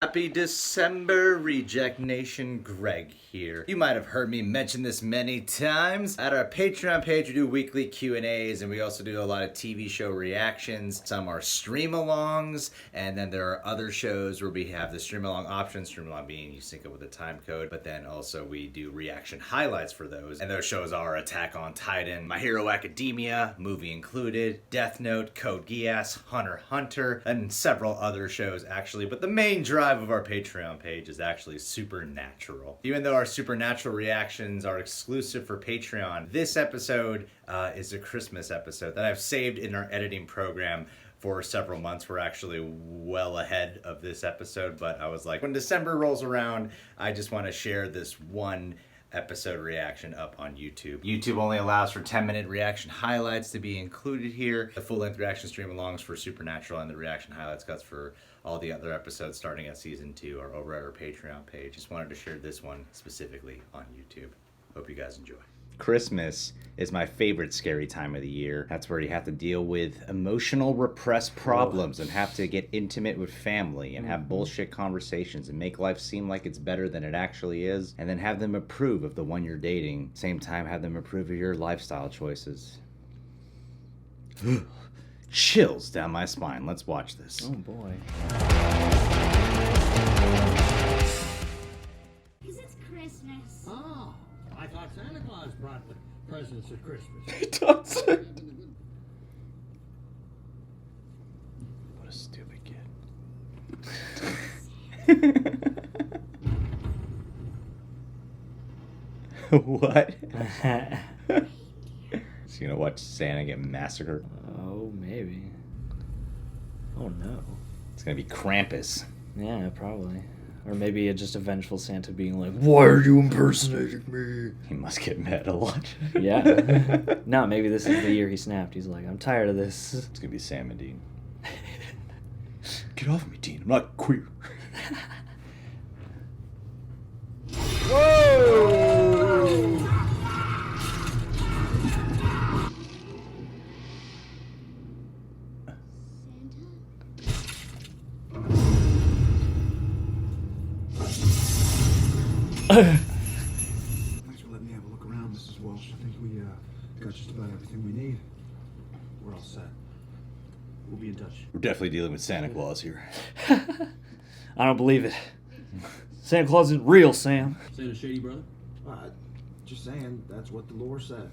Happy December, Reject Nation. Greg here. You might have heard me mention this many times. At our Patreon page, we do weekly Q&As, and we also do a lot of TV show reactions. Some are stream-alongs, and then there are other shows where we have the stream-along option. Stream-along being you sync it with a time code, but then also we do reaction highlights for those. And those shows are Attack on Titan, My Hero Academia, movie included, Death Note, Code Geass, Hunter x Hunter, and several other shows actually. But the main drive of our Patreon page is actually Supernatural. Even though our Supernatural reactions are exclusive for Patreon, this episode is a Christmas episode that I've saved in our editing program for several months. We're actually well ahead of this episode, but I was like, when December rolls around, I just want to share this one episode reaction up on YouTube. YouTube only allows for 10-minute reaction highlights to be included here. The full-length reaction stream-alongs for Supernatural and the reaction highlights cuts for all the other episodes starting at season 2 are over at our Patreon page. Just wanted to share this one specifically on YouTube. Hope you guys enjoy. Christmas is my favorite scary time of the year. That's where you have to deal with emotional repressed problems and have to get intimate with family and have bullshit conversations and make life seem like it's better than it actually is, and then have them approve of the one you're dating. Same time, have them approve of your lifestyle choices. Chills down my spine. Let's watch this. Oh boy. Because it's Christmas. Oh, I thought Santa Claus brought the presents at Christmas. He doesn't. What a stupid kid. What? Is he gonna watch Santa get massacred? Oh, maybe. Oh no. It's gonna be Krampus. Yeah, probably. Or maybe just a vengeful Santa being like, "Why are you impersonating me?" He must get mad a lot. Yeah. No, maybe this is the year he snapped. He's like, "I'm tired of this." It's gonna be Sam and Dean. Get off me, Dean. I'm not queer. Whoa! Thanks for letting me have a look around, Mrs. Walsh. I think we got just about everything we need. We're all set. We'll be in touch. We're definitely dealing with Santa Claus here. I don't believe it. Santa Claus isn't real, Sam. Santa shady brother? Just saying, that's what the lore says.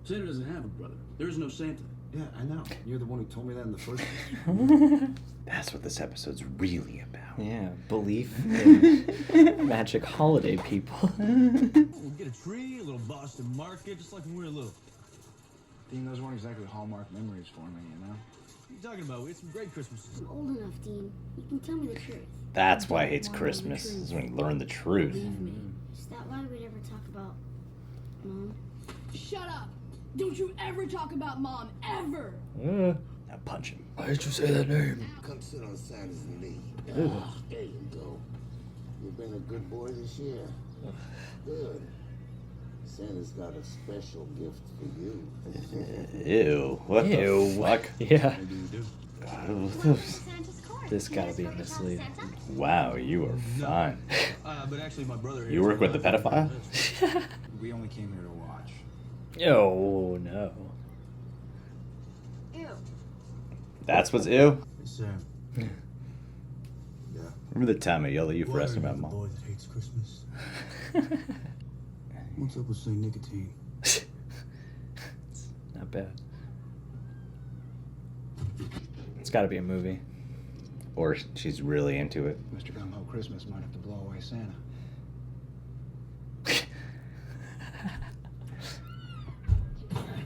Santa doesn't have a brother. There is no Santa. Yeah, I know. You're the one who told me that in the first place. That's what this episode's really about. Yeah, belief in magic holiday people. We'll get a tree, a little Boston market, just like when we were little. Dean, those weren't exactly Hallmark memories for me, you know? What are you talking about? We had some great Christmases. I'm old enough, Dean. You can tell me the truth. That's why he hates Christmas, is when you learn the truth. Believe me. Is that why we never talk about Mom? Shut up! Don't you ever talk about Mom, ever! Now punch him. Why did you say that name? Come sit on Santa's knee. Ew. There you go. You've been a good boy this year. Good. Santa's got a special gift for you. Ew. What Ew. the fuck? Yeah, Maybe you do. Santa's card. this gotta be misleading. Wow, you are fine. But actually, my brother... You work with the pedophile? We only came here to watch. Oh no. Ew. That's what's ew? Hey, Sam. Yeah. Remember the time I yelled at you for Why are asking you about the Mom? boy that hates Christmas? What's up with St. Nicotine? Not bad. It's gotta be a movie. Or she's really into it. Mr. Gung-Ho Christmas might have to blow away Santa.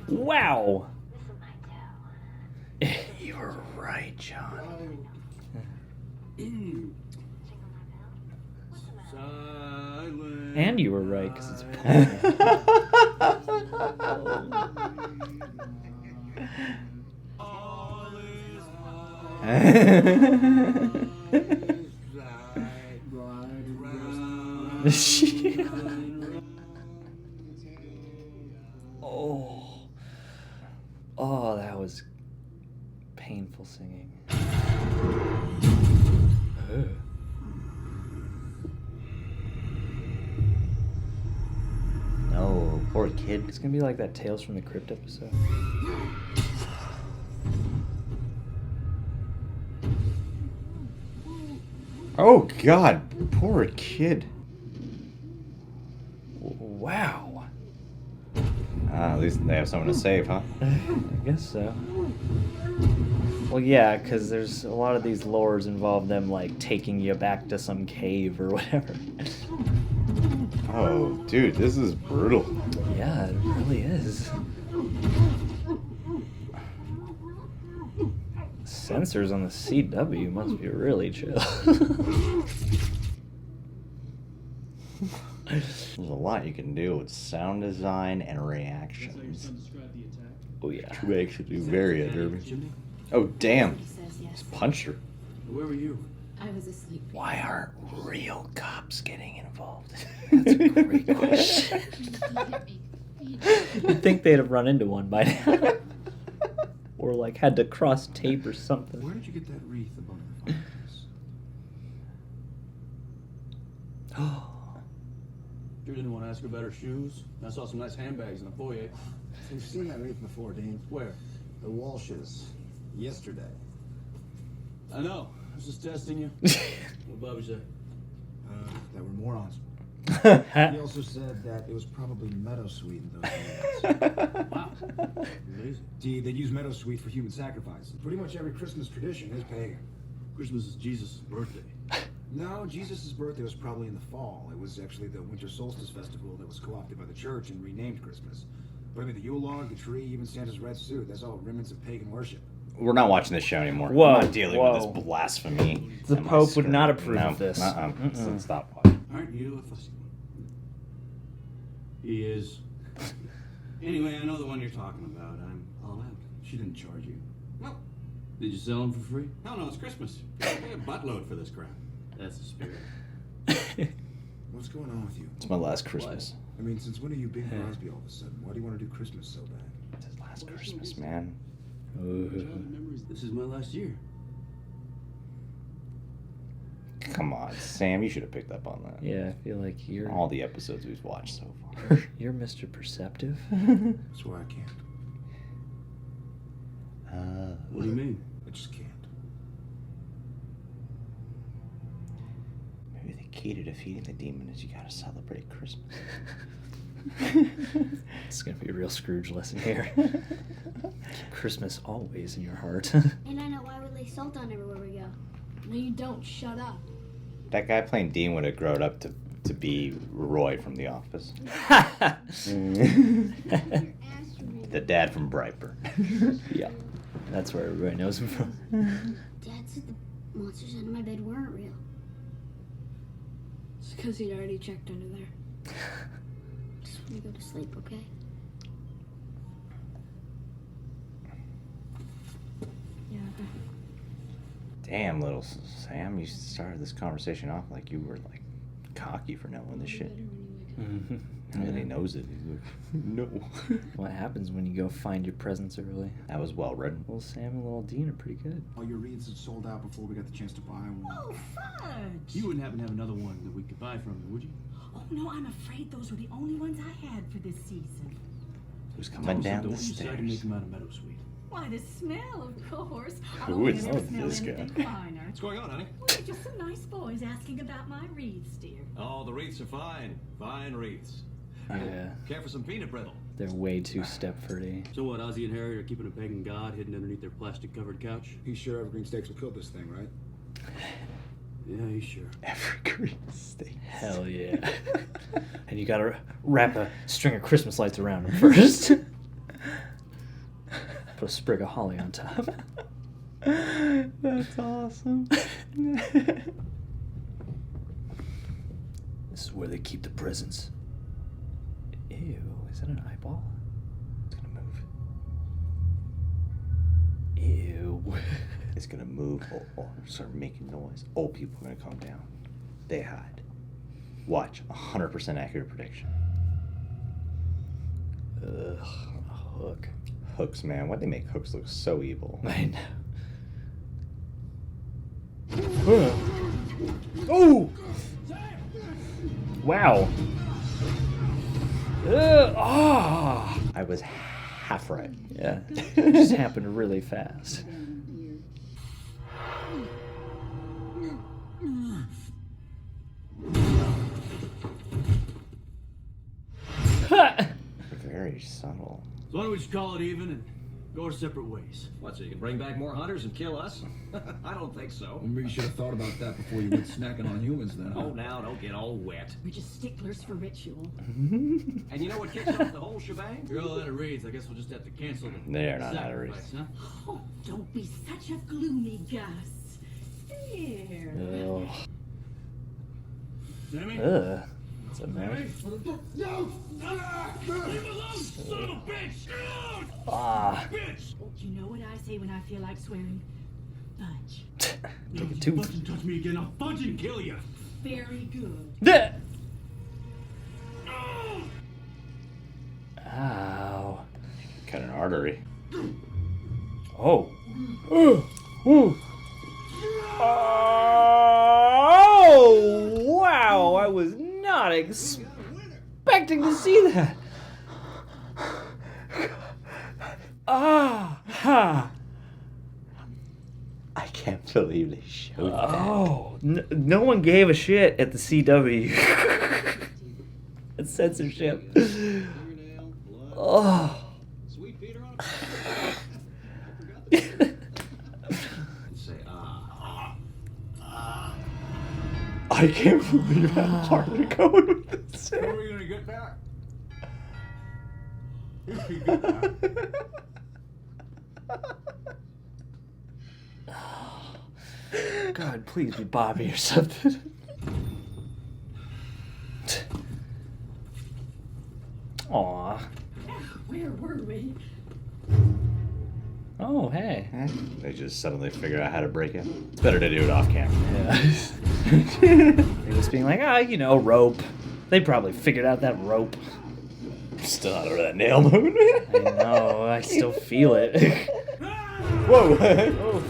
Wow! You were right, John. Silent. And you were right, because it's All is Oh. Oh, that was painful singing. Poor kid. It's gonna be like that Tales from the Crypt episode. Oh God, poor kid. Wow. At least they have someone to save, huh? I guess so. Well, yeah, because there's a lot of these lores involve them like taking you back to some cave or whatever. Oh, dude, this is brutal. Yeah, it really is. Sensors on the CW must be really chill. There's a lot you can do with sound design and reactions. Oh yeah. Two actually very unnerving. Oh damn! Just punched her. Where were you? I was asleep. Why aren't real cops getting involved? That's a great question. You'd think they'd have run into one by now. Or like had to cross tape or something. Where did you get that wreath above the fireplace? You didn't want to ask about her shoes? I saw some nice handbags in the foyer. We've seen that wreath before, Dean. Where? The Walshes. Yesterday. I know. I was just testing you. What Bobby say? That we're morons. He also said that it was probably meadowsweet in those days. Wow. Amazing. They'd use meadowsweet for human sacrifice. Pretty much every Christmas tradition is pagan. Christmas is Jesus' birthday. No, Jesus' birthday was probably in the fall. It was actually the winter solstice festival that was co-opted by the church and renamed Christmas. But I mean, the Yule log, the tree, even Santa's red suit, that's all remnants of pagan worship. We're not watching this show anymore. Whoa, I'm not dealing with whoa. this blasphemy. The on my Pope would screen. not approve No, of this. So stop watching. Aren't you a fussy one? He is. Anyway, I know the one you're talking about. I'm all out. She didn't charge you. No. Did you sell them for free? Hell no, it's Christmas. Pay a buttload for this crap. That's the spirit. What's going on with you? It's my last Christmas. I mean, since when are you Bing Crosby all of a sudden? Why do you want to do Christmas so bad? It's his last Christmas, man. Memories. This is my last year. Come on, Sam, you should have picked up on that. Yeah, I feel like you're All the episodes we've watched so far. you're Mr. Perceptive. That's why I can't. What do you mean? I just can't. Maybe the key to defeating the demon is you gotta celebrate Christmas. It's gonna be a real Scrooge lesson here. Keep Christmas always in your heart. And I know why we lay salt on everywhere we go. No, you don't. Shut up. That guy playing Dean would have grown up to be Roy from The Office. The dad from Brightburn. Yeah, that's where everybody knows him from. Dad said the monsters under my bed weren't real. It's because he'd already checked under there. Just want to go to sleep, okay? Yeah, okay. Damn, little Sam, you started this conversation off like you were like cocky for knowing this shit. And then he knows it. He's like, no. What happens when you go find your presents early? That was well written. Well, Sam and little Dean are pretty good. All your wreaths had sold out before we got the chance to buy one. Oh, fudge! You wouldn't happen to have another one that we could buy from me, would you? Oh, no, I'm afraid those were the only ones I had for this season. Who's coming down the You decided to make stairs? them out of meadowsweet. Why, the smell, of course. Who is never this smell guy? anything finer. What's going on, honey? Well, they're just some nice boys asking about my wreaths, dear. Oh, the wreaths are fine. Fine wreaths. Yeah, Care for some peanut brittle? they're way too Stepfordy. So what, Ozzy and Harry are keeping a pagan god hidden underneath their plastic-covered couch? He's sure Evergreen Steaks will kill this thing, right? Yeah, he's sure. Evergreen State. Hell yeah. And you gotta wrap a string of Christmas lights around them first. Put a sprig of holly on top. That's awesome. This is where they keep the presents. Ew, is that an eyeball? It's gonna move. Ew. It's gonna move or start making noise. Old people are gonna come down. They hide. Watch, 100% accurate prediction. Ugh, a hook. Hooks, man. Why'd they make hooks look so evil? I know. Oh! Wow. I was half right. Yeah, it just happened really fast. Very subtle. So why don't we just call it even and go our separate ways? What, so you can bring back more hunters and kill us? I don't think so. Well, maybe you should have thought about that before you went snacking on humans then. Oh, now, don't get all wet. We're just sticklers for ritual. And you know what kicks off the whole shebang? You're all out of raids. I guess we'll just have to cancel the They're not out of sacrifice, huh? Oh, don't be such a gloomy Gus. Here. Ugh. Sammy? It's a mess. No! Leave alone, son of a bitch! Bitch! You know what I say when I feel like swearing? Fudge. Take a You tooth. fucking touch me again, I'll fudge and kill you! Very good. Ow. Cut an artery. Oh. Oh, wow. I was not expecting to see that. I can't believe they showed that. Oh, no one gave a shit at the CW. It's censorship. Oh. Sweet Peter on Say, I can't believe how far they're going with this. When are we gonna get back? Get back. God, please be Bobby or something. Aw. Where were we? Oh, hey. They just suddenly figure out how to break in. It's better to do it off camera. Yeah. They're just being like, rope. They probably figured out that rope. Still not over that nail moving. I know, I still feel it. Whoa! Oh.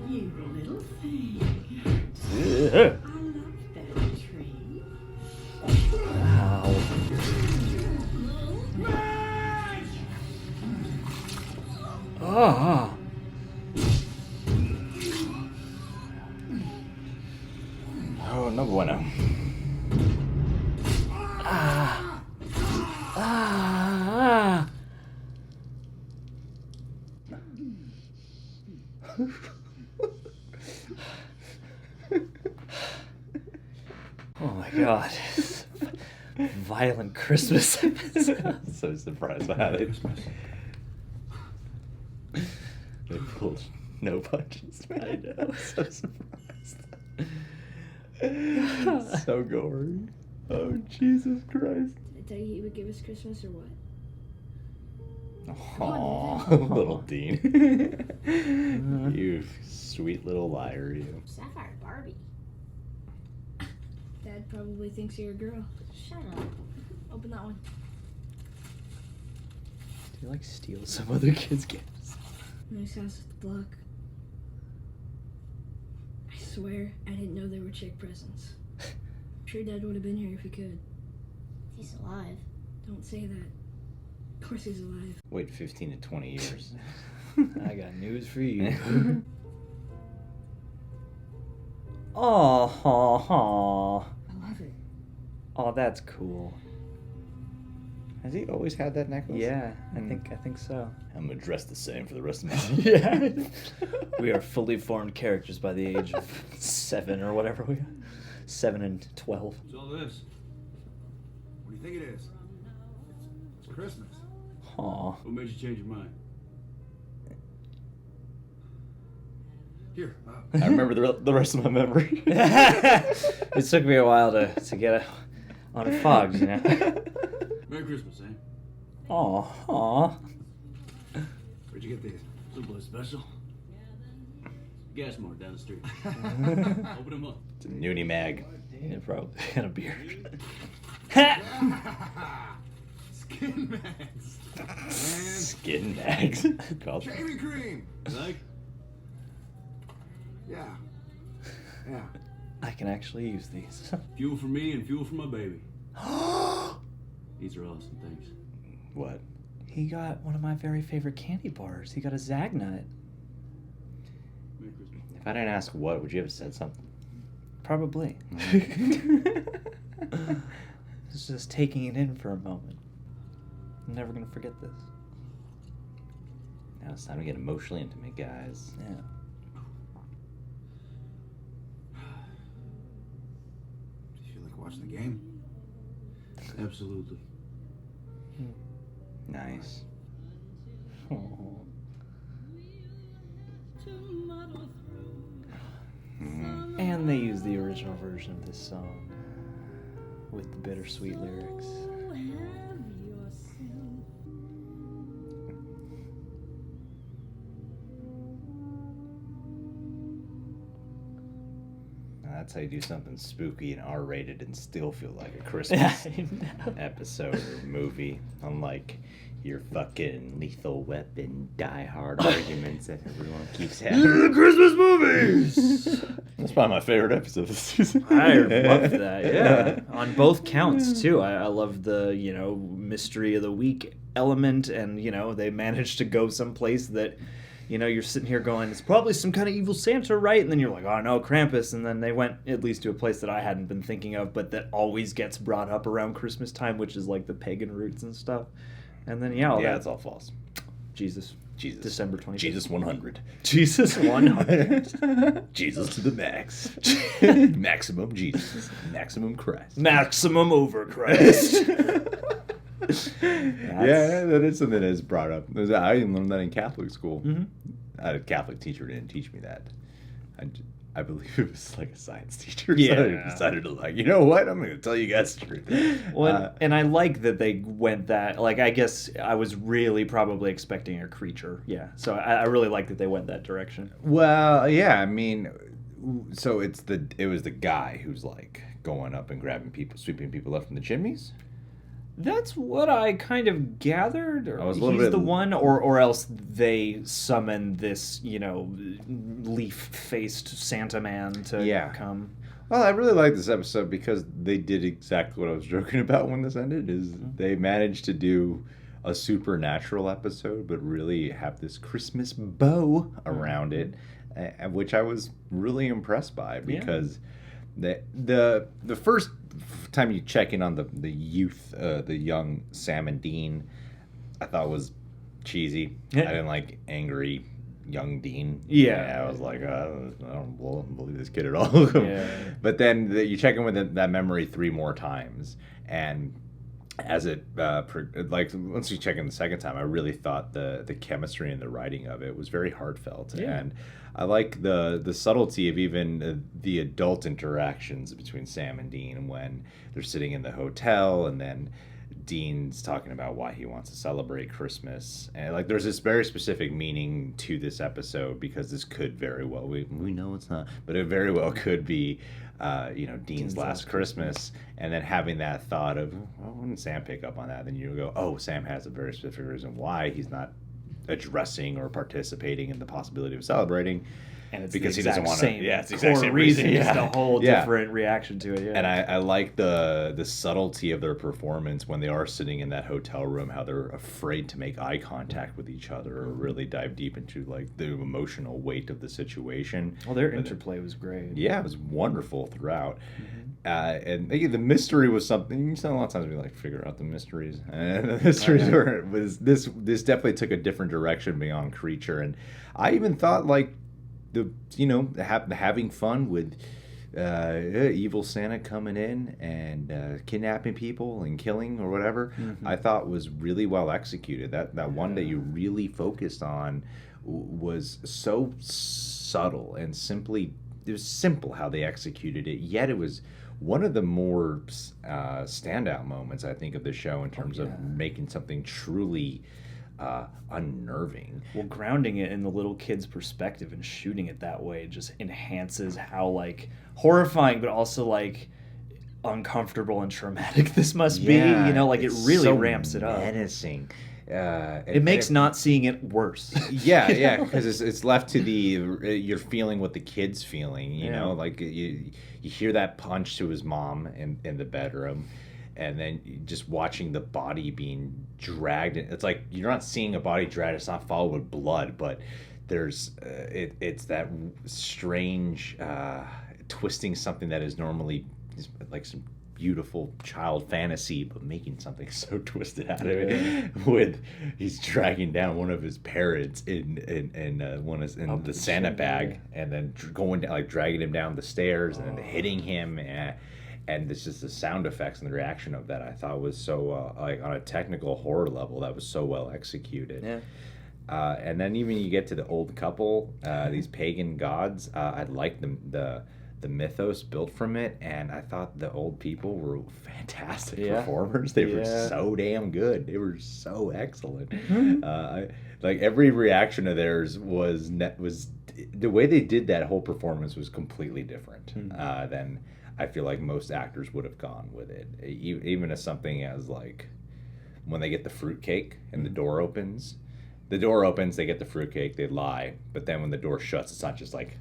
You little thing. Ugh. I love that tree. Wow. Oh. Oh, no bueno. Oh my god. Violent Christmas episode. So surprised by how they pulled no punches. I know. So surprised. So gory. Oh, Jesus Christ. Did I tell you he would give us Christmas or what? Aw, little Dean. You sweet little liar, you. Sapphire Barbie. Dad probably thinks you're a girl. Shut up. Open that one. Do you steal some other kid's gifts? Nice house with the block. I swear I didn't know there were chick presents. I'm sure Dad would have been here if he could. He's alive. Don't say that. Of course he's alive. Wait 15 to 20 years. I got news for you. Oh, I love it. oh, that's cool. Has he always had that necklace? Yeah, I think so. I'm gonna dress the same for the rest of my life. Yeah. We are fully formed characters by the age of 7 or whatever we are. 7 and 12. What's all this? What do you think it is? It's Christmas. Aw. What made you change your mind? Here, I remember the rest of my memory. It took me a while to get on a fog, you know. Merry Christmas, eh? Aw. where'd you get these? Someplace special. Gas mart down the street. Open them up. It's a Noonie mag. Yeah, probably got a beard. Skin mags. And Skin mags. Called. shaving cream. Like? Yeah. I can actually use these. Fuel for me and fuel for my baby. These are awesome, thanks. What? He got one of my very favorite candy bars. He got a Zagnut. Merry Christmas. If I didn't ask what, would you have said something? Probably. It's just taking it in for a moment. I'm never gonna forget this. Now it's time to get emotionally intimate, guys. Yeah. Do you feel like watching the game? Absolutely. Nice. Oh. And they use the original version of this song with the bittersweet lyrics. That's how you do something spooky and R-rated and still feel like a Christmas episode or movie. Unlike your fucking Lethal Weapon, Die Hard arguments that everyone keeps having. Christmas movies! That's probably my favorite episode this season. I love that, yeah. On both counts, too. I love the, mystery of the week element, and, they managed to go someplace that... you're sitting here going, it's probably some kind of evil Santa, right? And then you're like, oh no, Krampus. And then they went at least to a place that I hadn't been thinking of, but that always gets brought up around Christmas time, which is like the pagan roots and stuff. And then, it's all false. Jesus. December 25th. Jesus 100. Jesus 100. Jesus to the max. Maximum Jesus. Maximum Christ. Maximum over Christ. Yeah, that is something that is brought up. I even learned that in Catholic school. Mm-hmm. I had a Catholic teacher who didn't teach me that. I believe it was like a science teacher. Yeah. So I decided to you know what? I'm going to tell you guys the truth. Well, and I like that they went that, I guess I was really probably expecting a creature. Yeah. So I really like that they went that direction. Well, yeah, I mean, so it was the guy who's going up and grabbing people, sweeping people up from the chimneys? That's what I kind of gathered. Or I was a little he's bit... the one, or else they summon this, leaf-faced Santa man to come. Well, I really like this episode because they did exactly what I was joking about when this ended, is they managed to do a supernatural episode, but really have this Christmas bow around it, which I was really impressed by because the first time you check in on the youth, the young Sam and Dean, I thought was cheesy. I didn't like angry young Dean. I was like, I don't believe this kid at all. But then you check in with that memory 3 more times, and as it once you check in the second time, I really thought the chemistry and the writing of it was very heartfelt, and I like the subtlety of even the adult interactions between Sam and Dean when they're sitting in the hotel, and then Dean's talking about why he wants to celebrate Christmas, and there's this very specific meaning to this episode because this could very well, we know it's not, but it very well could be Dean's last Christmas, and then having that thought of, well, wouldn't Sam pick up on that? Then you go, oh, Sam has a very specific reason why he's not addressing or participating in the possibility of celebrating. And it's because the he doesn't exact want to. same Yeah, it's the exact same reason. reason. Just a whole different reaction to it. Yeah. And I like the subtlety of their performance when they are sitting in that hotel room, how they're afraid to make eye contact with each other or really dive deep into the emotional weight of the situation. Well, their interplay was great. Yeah, it was wonderful throughout. And again, the mystery was something. You spend a lot of times we figure out the mysteries, and the mysteries was this definitely took a different direction beyond creature. And I even thought having fun with evil Santa coming in and kidnapping people and killing or whatever, I thought was really well executed. That one that you really focused on was so subtle and it was simple how they executed it, yet it was one of the more standout moments, I think, of the show in terms of making something truly unnerving. Well, grounding it in the little kid's perspective and shooting it that way just enhances how horrifying but also uncomfortable and traumatic this must be. It really ramps it up. Menacing. It makes not seeing it worse. Because it's left to you're feeling what the kid's feeling. You know, you hear that punch to his mom in the bedroom. and then just watching the body being dragged. It's like you're not seeing a body dragged. It's not followed with blood, but there's it's that strange twisting something that is normally like some beautiful child fantasy, but making something so twisted out of it. With he's dragging down one of his parents in the Santa bag, and then going down, like dragging him down the stairs, and then hitting him, and this is the sound effects and the reaction of that I thought was so like on a technical horror level that was so well executed. Yeah. And then even you get to the old couple, these pagan gods. I like the mythos built from it, and I thought the old people were fantastic performers. They were so damn good. They were so excellent. Like every reaction of theirs was the way they did that whole performance was completely different than I feel like most actors would have gone with it. Even as something as like when they get the fruitcake and the door opens. The door opens, they get the fruitcake, they lie, but then when the door shuts, it's not just like,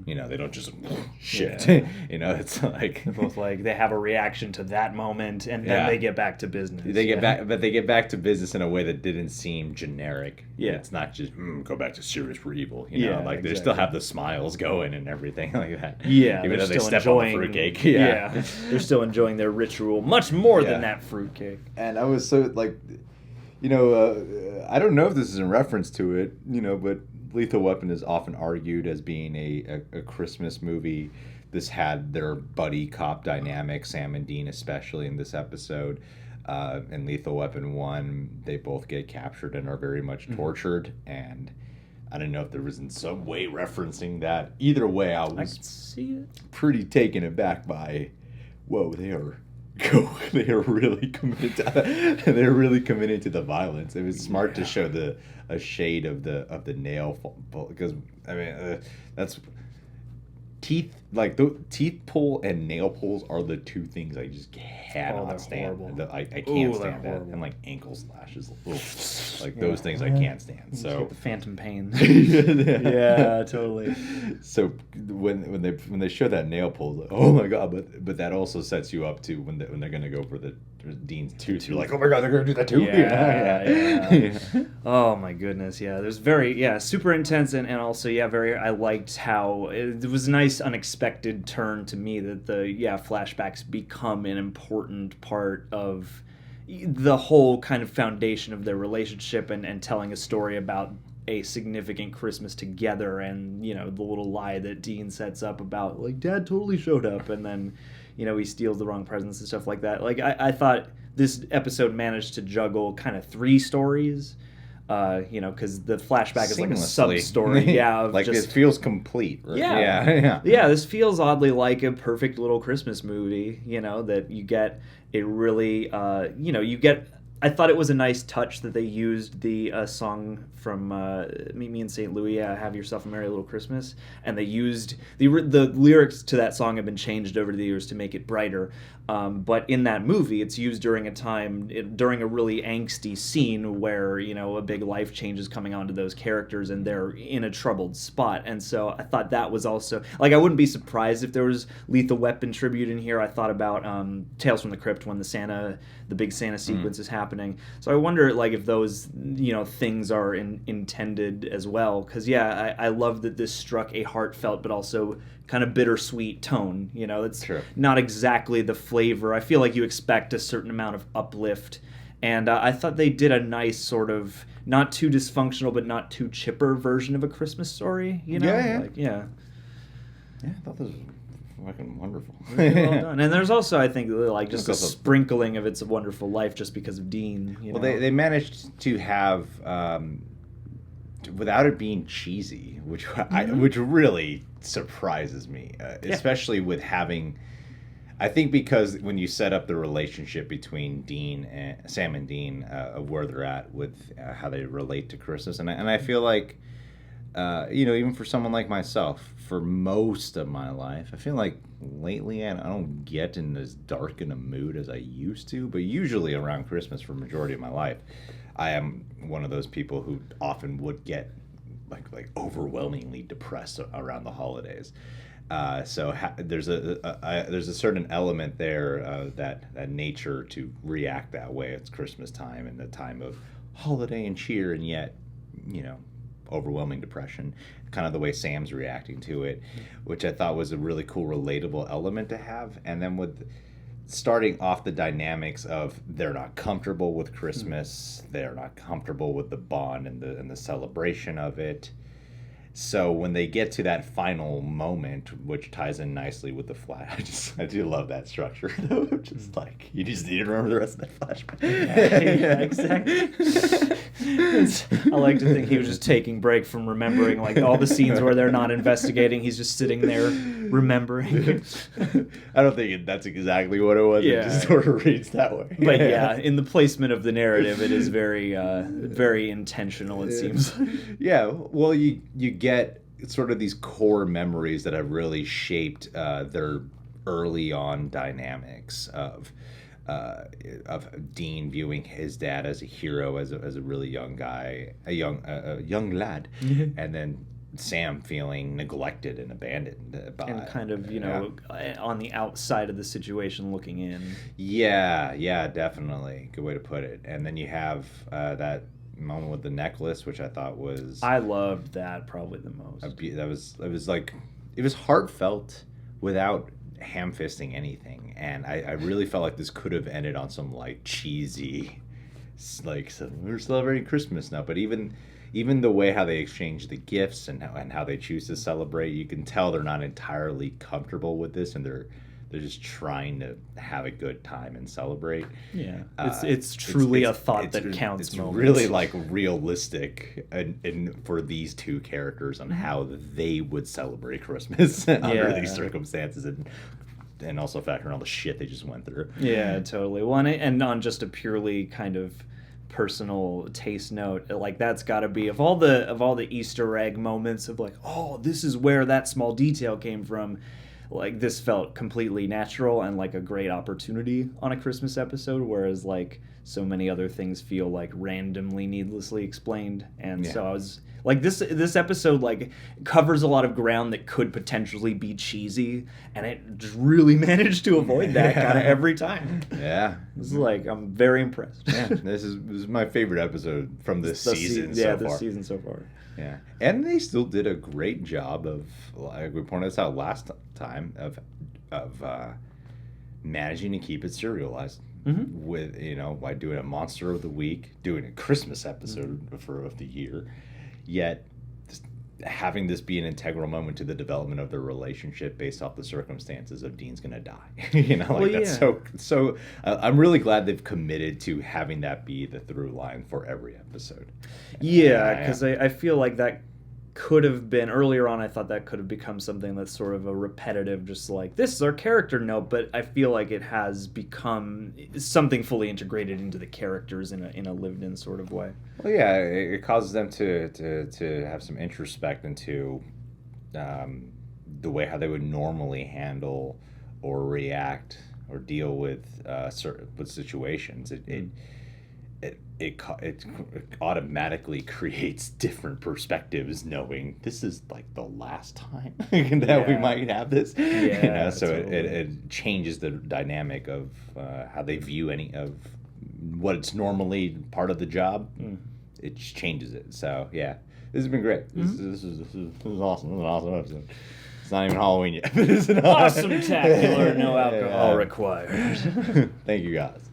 you know, they don't just shit. You know, it's like both like they have a reaction to that moment, and then they get back to business. They get back, but they get back to business in a way that didn't seem generic. Yeah, it's not just go back to serious for evil. You know, like they still have the smiles going and everything like that. Yeah, even though they still step on the fruitcake. Yeah, they're still enjoying their ritual much more than that fruitcake. And I was so like, you know, I don't know if this is in reference to it, you know, but Lethal Weapon is often argued as being a Christmas movie. This had their buddy cop dynamic, Sam and Dean especially in this episode. In Lethal Weapon 1, they both get captured and are very much tortured. And I don't know if there was in some way referencing that. Either way, I was could see it. Pretty taken aback by, whoa, they are really committed to they're really committed to the violence. It was smart to show a shade of the nail because I mean that's teeth, like the teeth pull and nail pulls are the two things I just cannot stand. I can't stand that. And like ankle slashes, like those things I can't stand. So the phantom pain. Yeah, totally. So when they show that nail pull, like, oh my god! But that also sets you up to when they're gonna go for the Dean's tooth. You're like, oh my god, they're gonna do that too. Yeah. Oh my goodness, yeah. There's super intense and also very. I liked how it was a nice unexpected turn to me that the flashbacks become an important part of the whole kind of foundation of their relationship and telling a story about a significant Christmas together, and you know the little lie that Dean sets up about like Dad totally showed up and then he steals the wrong presents and stuff like that. Like I thought this episode managed to juggle kind of three stories, because the flashback is like a sub-story. Like it feels complete. Right? Yeah, this feels oddly like a perfect little Christmas movie, that you get a really, I thought it was a nice touch that they used the song from Meet Me in St. Louis, Have Yourself a Merry Little Christmas, and they used the lyrics to that song have been changed over the years to make it brighter. But in that movie, it's used during a really angsty scene where a big life change is coming onto those characters and they're in a troubled spot. And so I thought that was also like I wouldn't be surprised if there was Lethal Weapon tribute in here. I thought about Tales from the Crypt when the big Santa sequence is happening. So I wonder like if those things are intended as well. Because I love that this struck a heartfelt but also kind of bittersweet tone. It's not exactly the flavor. I feel like you expect a certain amount of uplift, and I thought they did a nice sort of not too dysfunctional but not too chipper version of A Christmas Story. I thought this was fucking wonderful. Really well done. And there's also, I think, like just a sprinkling of It's a Wonderful Life just because of Dean. They managed to have, without it being cheesy, which which really surprises me, especially with having. I think because when you set up the relationship between Sam and Dean, of where they're at with how they relate to Christmas, and I feel like. Even for someone like myself, for most of my life, I feel like lately I don't get in as dark in a mood as I used to, but usually around Christmas for the majority of my life, I am one of those people who often would get like overwhelmingly depressed around the holidays. There's a certain element there that nature to react that way. It's Christmas time and the time of holiday and cheer, and yet, overwhelming depression. Kind of the way Sam's reacting to it, which I thought was a really cool, relatable element to have. And then with starting off the dynamics of they're not comfortable with Christmas, they're not comfortable with the bond and the celebration of it. So when they get to that final moment, which ties in nicely with the flash, I do love that structure. Just like you just need to remember the rest of that flashback. Yeah, exactly. I like to think he was just taking break from remembering, like all the scenes where they're not investigating. He's just sitting there remembering. I don't think that's exactly what it was. Yeah. It just sort of reads that way. But yeah, in the placement of the narrative, it is very, very intentional. It seems. Yeah. Well, you get sort of these core memories that have really shaped their early on dynamics of Dean viewing his dad as a hero, as a really young guy, a young lad, and then Sam feeling neglected and abandoned by, and kind of on the outside of the situation looking in. Yeah, definitely, good way to put it. And then you have that moment with the necklace, which I thought was, I loved that probably the most. It was heartfelt without ham-fisting anything, and I really felt like this could have ended on some like cheesy, like, so we're celebrating Christmas now. But even the way how they exchange the gifts and how they choose to celebrate, you can tell they're not entirely comfortable with this, and they're just trying to have a good time and celebrate. Yeah, it's truly a thought that counts. It's moment. really like realistic and for these two characters on how they would celebrate Christmas under these circumstances, and also factoring all the shit they just went through. Yeah, totally. Well, and on just a purely kind of personal taste note, like that's got to be of all the Easter egg moments of like, oh, this is where that small detail came from. Like, this felt completely natural and like a great opportunity on a Christmas episode, whereas like so many other things feel like randomly, needlessly explained. And so I was like, this episode like covers a lot of ground that could potentially be cheesy, and it just really managed to avoid that kind of every time. Yeah, this is like, I'm very impressed. Yeah, this is my favorite episode from this season so far. This season so far. Yeah, and they still did a great job of, like we pointed this out last time, of managing to keep it serialized. With by doing a monster of the week, doing a Christmas episode of the year, yet just having this be an integral moment to the development of their relationship based off the circumstances of Dean's gonna die. That's so. I'm really glad they've committed to having that be the through line for every episode. Yeah, because I feel like that could have been earlier on. I thought that could have become something that's sort of a repetitive, just like this is our character note. But I feel like it has become something fully integrated into the characters in a lived-in sort of way. Well, yeah, it causes them to have some introspect into the way how they would normally handle or react or deal with situations. It automatically creates different perspectives, knowing this is like the last time that we might have this. So totally. it changes the dynamic of how they view any of what it's normally part of the job. It just changes it. So yeah, this has been great. This is awesome. This is an awesome episode. It's not even Halloween yet. But it's an awesome tacular, no alcohol required. Thank you guys.